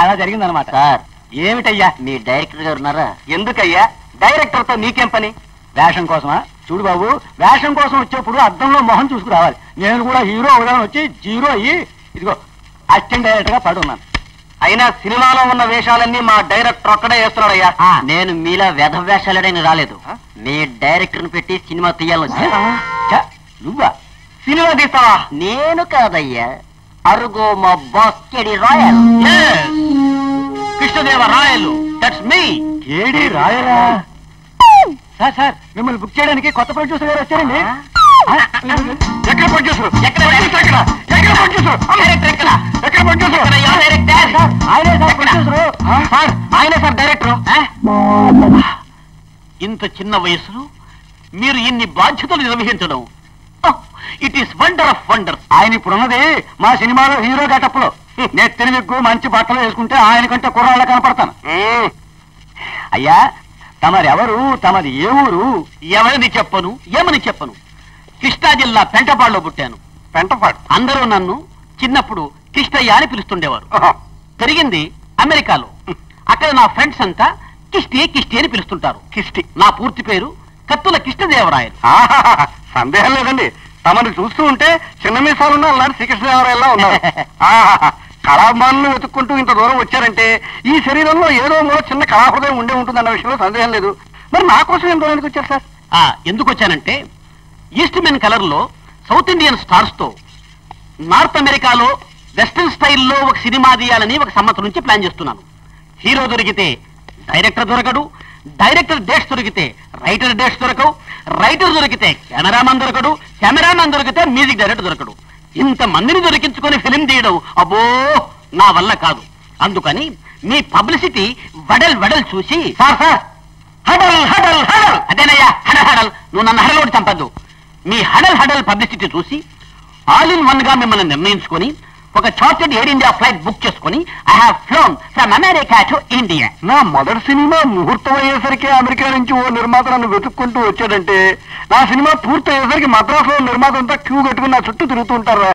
అలా జరిగిందనమాట. సార్, ఏమిటయ్యా? మీ డైరెక్టర్ గారు ఉన్నారా? ఎందుకయ్యా డైరెక్టర్ తో నీకేం పని? వేషం కోసమా? చూడు బాబు, వేషం కోసం వచ్చేప్పుడు అద్దంలో మొహం చూసుకురావాలి. నేను కూడా హీరో అవుదామని వచ్చి జీరో అయ్యి ఇదిగో అసిస్టెంట్ డైరెక్టర్ గా పడున్నాను. అయినా సినిమాలో ఉన్న వేషాలన్నీ మా డైరెక్టర్ ఒక్కడే వేస్తున్నాడయ్యా. నేను మీలా వ్యధ వేషాలడని రాలేదు. మీ డైరెక్టర్ పెట్టి సినిమా తీయాలని నువ్వా సినిమా తీస్తావా? నేను కాదయ్యా, అరుగో మా బాస్ కేడి royal. Krishnadeva Rayalu, that's me. కేడి రాయలా? సార్ సార్, మిమ్మల్ని బుక్ చేయడానికి కొత్త ప్రొడ్యూసర్ గారు వచ్చారండి. ఎక్కడ ప్రొడ్యూసర్? ఎక్కడ ప్రొడ్యూసర్? ఎక్కడ ప్రొడ్యూసర్? ఎక్కడ ప్రొడ్యూసర్? ఆయనే సార్ ప్రొడ్యూసర్. ఆయనే సార్ డైరెక్టర్. ఇంత చిన్న వయసులో మీరు ఇన్ని బాధ్యతలు నిర్వహించడం, it is wonder of wonder. ఆయన ఇప్పుడున్నది మా సినిమాలో హీరో గెటప్ లో. నెత్తిన విగ్గు మంచి బట్టలు వేసుకుంటే ఆయన కంటే కుర్రాళ్ళ కనపడతాను. అయ్యా, తమరెవరు? తమది ఏ ఊరు? ఎవరిని చెప్పను, ఏమని చెప్పను. కృష్ణా జిల్లా పెంటపాడులో పుట్టాను. పెంటపాడు. అందరూ నన్ను చిన్నప్పుడు కృష్ణయ్య అని పిలుస్తుండేవారు. పెరిగింది అమెరికాలో. అక్కడ నా ఫ్రెండ్స్ అంతా కిష్టి కిష్టి అని పిలుస్తుంటారు. కిష్టి. నా పూర్తి పేరు కత్తుల కృష్ణదేవరాయలు. సందేహం లేదండి, తమని చూస్తూ ఉంటే చిన్న మీసాలున్న అలాంటి శ్రీకృష్ణదేవరాయల్లా ఉన్నారు. కళాభిమానులు వెతుక్కుంటూ ఇంత దూరం వచ్చారంటే ఈ శరీరంలో ఏదో మూడో చిన్న కళాహృదయం ఉండే ఉంటుందన్న విషయంలో సందేహం లేదు. మరి నా కోసం ఎంత ఎందుకు వచ్చారు సార్? ఎందుకు వచ్చానంటే, ఈస్ట్ మెన్ కలర్ లో సౌత్ ఇండియన్ స్టార్స్ తో నార్త్ అమెరికాలో వెస్టర్న్ స్టైల్లో ఒక సినిమా తీయాలని ఒక సంవత్సరం నుంచి ప్లాన్ చేస్తున్నాను. హీరో దొరికితే డైరెక్టర్ దొరకడు, డైరెక్టర్ డేట్స్ దొరికితే రైటర్ డేట్స్ దొరకవు, రైటర్ దొరికితే కెమెరామన్ దొరకడు, కెమెరామన్ దొరికితే మ్యూజిక్ డైరెక్టర్ దొరకడు. ఇంత మందిని దొరికించుకొని ఫిలిం తీయడం అబ్బో నా వల్ల కాదు. అందుకని మీ పబ్లిసిటీ వడల్ చూసి, సార్ సార్, హడల్ హడల్ హడల్. అదేనయ్యా హడల్ హడల్, నువ్వు నన్ను హడలోటి చంపద్దు. మీ హడల్ పబ్లిసిటీ చూసి ఆల్ ఇన్ వన్ గా మిమ్మల్ని నిర్ణయించుకొని ఒక chartered air India flight book చేసుకుని I have flown from America to India. నా మొదటి సినిమా ముహూర్తం అయ్యేసరికి అమెరికా నుంచి ఓ నిర్మాత నన్ను వెతుక్కుంటూ వచ్చాడంటే, నా సినిమా పూర్తి అయ్యేసరికి మద్రాసులో నిర్మాత అంతా క్యూ కట్టుకుని నా చుట్టూ తిరుగుతూ ఉంటారు.